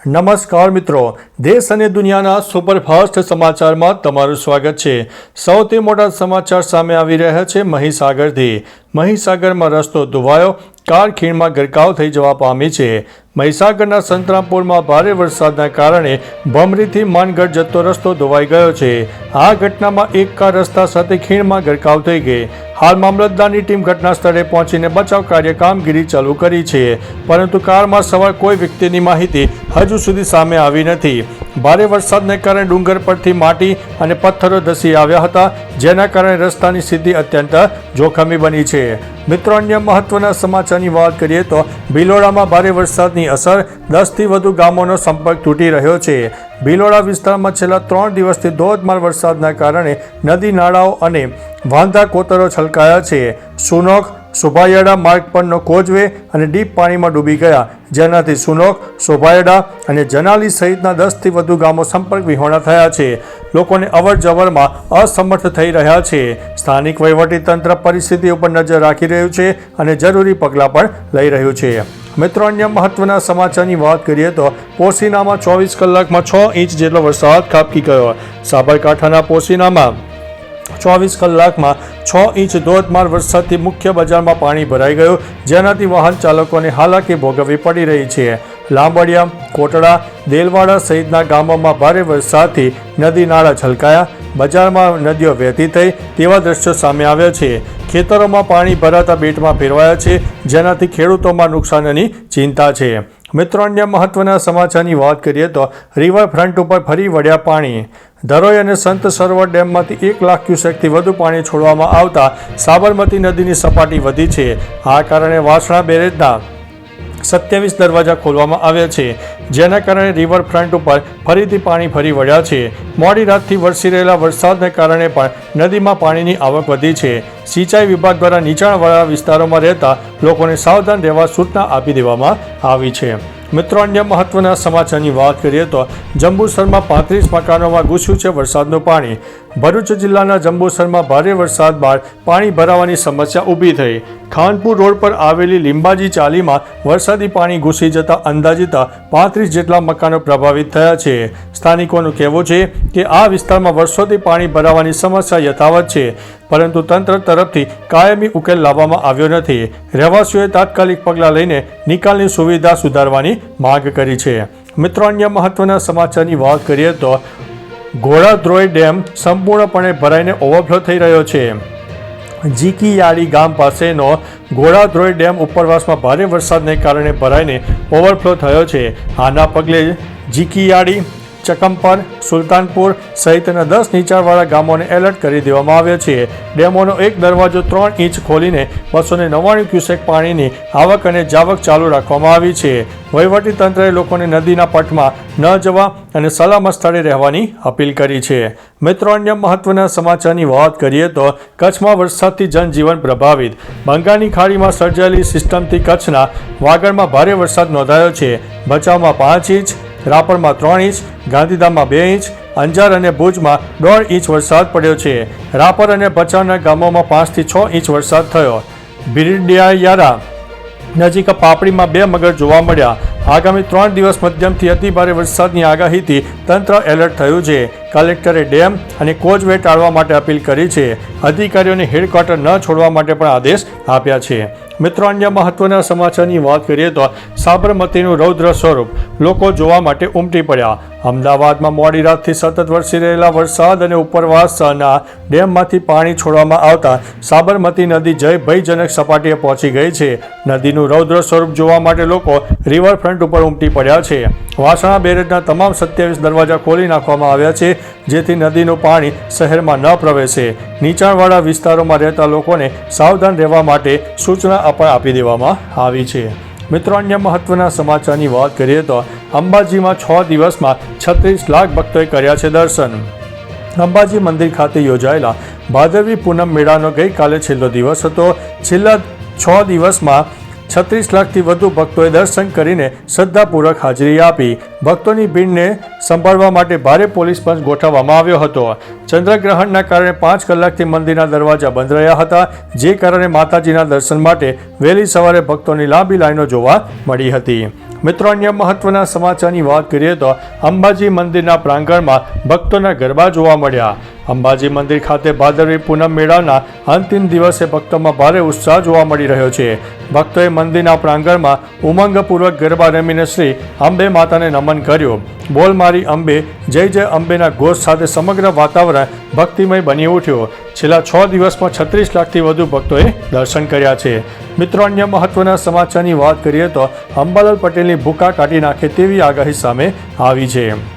નમસ્કાર મિત્રો, દેશ અને દુનિયાના સુપરફાસ્ટ સમાચારમાં તમારું સ્વાગત છે। સૌથી મોટા સમાચાર સામે આવી રહ્યા છે મહીસાગરથી। મહીસાગરમાં રસ્તો ધોવાયો, કાર ખીણમાં ગરકાવ થઈ જવા પામી છે। મહીસાગરના સંતરામપુરમાં ભારે વરસાદના કારણે ભમરીથી માનગઢ જતો રસ્તો ધોવાઈ ગયો છે। આ ઘટનામાં એક કાર રસ્તા સાથે ખીણમાં ગરકાવ થઈ ગઈ। હાલ મામલતદારની ટીમ ઘટના સ્થળે પહોંચીને બચાવ કાર્ય કામગીરી ચાલુ કરી છે, પરંતુ કારમાં સવાર કોઈ વ્યક્તિની માહિતી હજુ સુધી સામે આવી નથી। ભારે વરસાદને કારણે ડુંગર પરથી માટી અને પથ્થરો ધસી આવ્યા હતા, જેના કારણે રસ્તાની સ્થિતિ અત્યંત જોખમી બની છે। મિત્રો, અન્ય મહત્વના સમાચારની વાત કરીએ તો ભિલોડામાં ભારે વરસાદની અસર, 10થી વધુ ગામોનો સંપર્ક તૂટી રહ્યો છે। ભિલોડા વિસ્તારમાં છેલ્લા 3 દિવસથી ધોધમાર વરસાદના કારણે નદી નાળાઓ અને વાંધા કોતરો છલકાયા છે। સુનોક શોભાયાડા માર્ગ પરનો કોઝવે અને ડીપ પાણીમાં ડૂબી ગયા, જેનાથી સુનોક, શોભાયાડા અને જનાલી સહિતના 10થી વધુ ગામો સંપર્ક વિહોણા થયા છે। લોકોને અવર જવરમાં અસમર્થ થઈ રહ્યા છે। સ્થાનિક વહીવટીતંત્ર પરિસ્થિતિ ઉપર નજર રાખી રહ્યું છે અને જરૂરી પગલાં પણ લઈ રહ્યું છે। મિત્રો, અન્ય મહત્વના સમાચારની વાત કરીએ તો પોશીનામાં 24 કલાકમાં 6 ઇંચ જેટલો વરસાદ ખાબકી ગયો। સાબરકાંઠાના પોશીનામાં 24 કલાકમાં 6 ઇંચ ધોધમાર વરસાદથી મુખ્ય બજારમાં પાણી ભરાઈ ગયું, જેનાથી વાહન ચાલકોને હાલાકી ભોગવવી પડી રહી છે। લાંબડિયા, કોટડા, દેલવાડા સહિતના ગામોમાં ભારે વરસાદથી નદી નાળા છલકાયા, બજારમાં નદીઓ વહેતી થઈ તેવા દ્રશ્યો સામે આવ્યા છે। ખેતરોમાં પાણી ભરાતા બેટમાં ફેરવાયા છે, જેનાથી ખેડૂતોમાં નુકસાનની ચિંતા છે। મિત્રો, અન્ય મહત્વના સમાચારની વાત કરીએ તો રિવરફ્રન્ટ ઉપર ફરી વળ્યા પાણી। ધરોઈ અને સંત સરોવર ડેમમાંથી 1 લાખ ક્યુસેકથી વધુ પાણી છોડવામાં આવતા સાબરમતી નદીની સપાટી વધી છે। આ કારણે વાસણા બેરેજના 27 દરવાજા ખોલવામાં આવ્યા છે, જેના કારણે રિવરફ્રન્ટ ઉપર ફરીથી પાણી ફરી વળ્યા છે। મોડી રાતથી વરસી રહેલા વરસાદને કારણે પણ નદીમાં પાણીની આવક વધી છે। સિંચાઈ વિભાગ દ્વારા નીચાણવાળા વિસ્તારોમાં રહેતા લોકોને સાવધાન રહેવા સૂચના આપી દેવામાં આવી છે। મિત્રો, અન્ય મહત્વના સમાચારની વાત કરીએ તો જંબુસરમાં 35 મકાનોમાં ઘૂસ્યું છે વરસાદનું પાણી। ભરૂચ જિલ્લાના જંબુસરમાં ભારે વરસાદ બાદ પાણી ભરાવાની સમસ્યા ઊભી થઈ। ખાનપુર રોડ પર આવેલી લીંબાજી ચાલીમાં વરસાદી પાણી ઘૂસી જતા અંદાજિત 35 જેટલા મકાનો પ્રભાવિત થયા છે। સ્થાનિકોનું કહેવું છે કે આ વિસ્તારમાં વર્ષોથી પાણી ભરાવાની સમસ્યા યથાવત છે, પરંતુ તંત્ર તરફથી કાયમી ઉકેલ લાવવામાં આવ્યો નથી। રહેવાસીઓએ તાત્કાલિક પગલાં લઈને નિકાલની સુવિધા સુધારવાની માંગ કરી છે। મિત્રો, અન્ય મહત્વના સમાચારની વાત કરીએ તો ઘોડાધ્રોઈ ડેમ સંપૂર્ણપણે ભરાઈને ઓવરફ્લો થઈ રહ્યો છે। જીકીયાળી ગામ પાસેનો ઘોડાધ્રોઈ ડેમ ઉપરવાસમાં ભારે વરસાદને કારણે ભરાઈને ઓવરફ્લો થયો છે। આના પગલે જીકીયાળી, ચકમપર, સુલતાનપુર સહિતના 10 નીચાણવાળા ગામોને એલર્ટ કરી દેવામાં આવ્યા છે। ડેમોનો એક દરવાજો 3 ઇંચ ખોલીને 299 ક્યુસેક પાણીની આવક અને જાવક ચાલુ રાખવામાં આવી છે। વહીવટીતંત્રએ લોકોને નદીના પટમાં ન જવા અને સલામત સ્થળે રહેવાની અપીલ કરી છે। મિત્રો, અન્ય મહત્વના સમાચારની વાત કરીએ તો કચ્છમાં વરસાદથી જનજીવન પ્રભાવિત। બંગાળની ખાડીમાં સર્જાયેલી સિસ્ટમથી કચ્છના વાગડમાં ભારે વરસાદ નોંધાયો છે। ભચાઉમાં 5 ઇંચ, રાપરમાં 3 ઇંચ, ગાંધીધામમાં 2 ઇંચ, અંજાર અને ભુજમાં 1.5 ઇંચ વરસાદ પડ્યો છે। રાપર અને ભચાઉના ગામોમાં 5 થી 6 ઇંચ વરસાદ થયો। ભીડિયારા નજીક પાપડીમાં 2 મગર જોવા મળ્યા। આગામી 3 દિવસ મધ્યમથી અતિભારે વરસાદની આગાહીથી તંત્ર એલર્ટ થયું છે। કલેક્ટરે ડેમ અને કોઝવે ટાળવા માટે અપીલ કરી છે। અધિકારીઓને હેડક્વાર્ટર ન છોડવા માટે પણ આદેશ આપ્યા છે। મિત્રો, અન્ય મહત્વના સમાચારની વાત કરીએ તો સાબરમતીનું રૌદ્ર સ્વરૂપ, લોકો જોવા માટે ઉમટી પડ્યા। અમદાવાદમાં મોડી રાતથી સતત વરસી રહેલા વરસાદ અને ઉપરવાસના ડેમમાંથી પાણી છોડવામાં આવતા સાબરમતી નદી ભયજનક સપાટીએ પહોંચી ગઈ છે। નદીનું રૌદ્ર સ્વરૂપ જોવા માટે લોકો રિવરફ્રન્ટ ઉપર ઉમટી પડ્યા છે। વાસણા બેરેજના તમામ 27 દરવાજા ખોલી નાખવામાં આવ્યા છે, જેથી નદીનું પાણી શહેરમાં ન પ્રવેશે। નીચાણવાળા વિસ્તારોમાં રહેતા લોકોને સાવધાન રહેવા માટે સૂચના પણ આપી દેવામાં આવી છે। મિત્રો, અન્ય મહત્વના સમાચારની વાત કરીએ તો અંબાજીમાં 6 દિવસમાં 36 લાખ ભક્તોએ કર્યા છે દર્શન। અંબાજી મંદિર ખાતે યોજાયેલા ભાદરવી પૂનમ મેળાનો ગઈકાલે છેલ્લો દિવસ હતો। છેલ્લા 6 દિવસમાં 36 લાખથી વધુ ભક્તોએ દર્શન કરીને શ્રદ્ધાપૂર્વક હાજરી આપી। ભક્તોની ભીડને સંભાળવા માટે ભારે પોલીસ પંચ ગોઠવવામાં આવ્યો હતો। ચંદ્રગ્રહણના કારણે 5 કલાકથી મંદિરના દરવાજા બંધ રહ્યા હતા, જે કારણે માતાજીના દર્શન માટે વહેલી સવારે ભક્તોની લાંબી લાઈનો જોવા મળી હતી। મિત્રો, અન્ય મહત્વના સમાચારની વાત કરીએ તો અંબાજી મંદિરના પ્રાંગણમાં ભક્તોના ગરબા જોવા મળ્યા. અંબાજી મંદિર ખાતે ભાદરવી પૂનમ મેળાના અંતિમ દિવસે ભક્તોમાં ભારે ઉત્સાહ જોવા મળી રહ્યો છે. ભક્તોએ મંદિરના પ્રાંગણમાં ઉમંગપૂર્વક ગરબા રમીને શ્રી અંબે માતાને નમન કર્યું. બોલ મારી અંબે, જય જય અંબેના ઘોષ સાથે સમગ્ર વાતાવરણ ભક્તિમય બની ઉઠ્યું. છેલ્લા 6 દિવસમાં 36 લાખથી વધુ ભક્તોએ દર્શન કર્યા છે. મિત્રો, અન્ય મહત્વના સમાચારની વાત કરીએ તો અંબાલાલ પટેલની ભૂકા કાઢી નાખે તેવી આગાહી સામે આવી છે.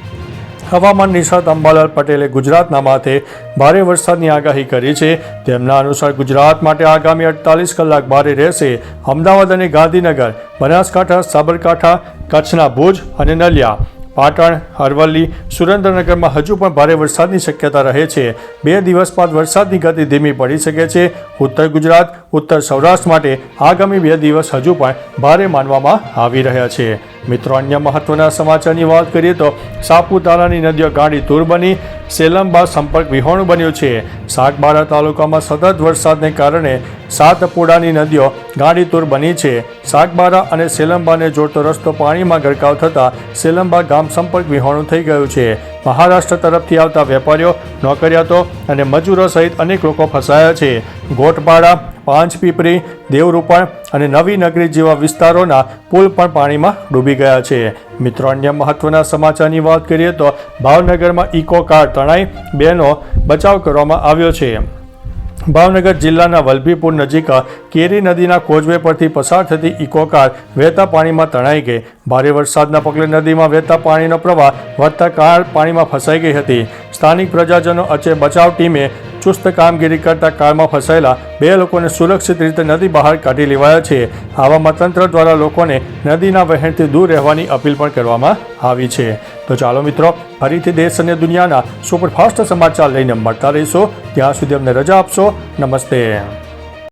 હવામાન નિષ્ણાત અંબાલાલ પટેલે ગુજરાતના માથે ભારે વરસાદની આગાહી કરી છે. તેમના અનુસાર ગુજરાત માટે આગામી 48 કલાક ભારે રહેશે. અમદાવાદ અને ગાંધીનગર, બનાસકાંઠા, સાબરકાંઠા, કચ્છના ભુજ અને નલિયા, પાટણ, અરવલ્લી, સુરેન્દ્રનગરમાં હજુ પણ ભારે વરસાદની શક્યતા રહે છે. 2 દિવસ બાદ વરસાદની ગતિ ધીમી પડી શકે છે. ઉત્તર ગુજરાત, ઉત્તર સૌરાષ્ટ્ર માટે આગામી 2 દિવસ હજુ પણ ભારે માનવામાં આવી રહ્યા છે. મિત્રો, અન્ય મહત્વના સમાચારની વાત કરીએ તો સાપુતારાની નદીઓ ગાંડીતુર બની. સેલમ-બાદ સંપર્ક વિહોણું બન્યું છે. સાગબારા તાલુકામાં સતત વરસાદને કારણે સાતપુડાની નદીઓ ગાંડીતુર બની છે. સાગબારા અને સેલંબાને જોડતો રસ્તો પાણીમાં ગરકાવ થતાં સેલંબા ગામ સંપર્ક વિહોણું થઈ ગયું છે. મહારાષ્ટ્ર તરફથી આવતા વેપારીઓ, નોકરિયાતો અને મજૂરો સહિત અનેક લોકો ફસાયા છે. ગોટપાડા, પાંચપીપરી, દેવરૂપણ અને નવી નગરી જેવા વિસ્તારોના પુલ પણ પાણીમાં ડૂબી ગયા છે. મિત્રો, અન્ય મહત્વના સમાચારની વાત કરીએ તો ભાવનગરમાં ઇકો કાર તણાઈ, 2નો બચાવ કરવામાં આવ્યો છે. ભાવનગર જિલ્લાના વલભીપુર નજીક કેરી નદીના કોઝવે પરથી પસાર થતી ઇકો કાર વહેતા પાણીમાં તણાઈ ગઈ. ભારે વરસાદના પગલે નદીમાં વહેતા પાણીનો પ્રવાહ વધતા કાર પાણીમાં ફસાઈ ગઈ હતી. સ્થાનિક પ્રજાજનો અચે બચાવ ટીમે ચુસ્ત કામગીરી કરતા કારમાં ફસાયેલા 2 લોકોને સુરક્ષિત રીતે નદી બહાર કાઢી લેવાયા છે. આવામાં તંત્ર દ્વારા લોકોને નદીના વહેણથી દૂર રહેવાની અપીલ પણ કરવામાં આવી છે. તો ચાલો મિત્રો, ફરીથી દેશ અને દુનિયાના સુપરફાસ્ટ સમાચાર લઈને મળતા રહીશું. ત્યાં સુધી અમને રજા આપશો. નમસ્તે.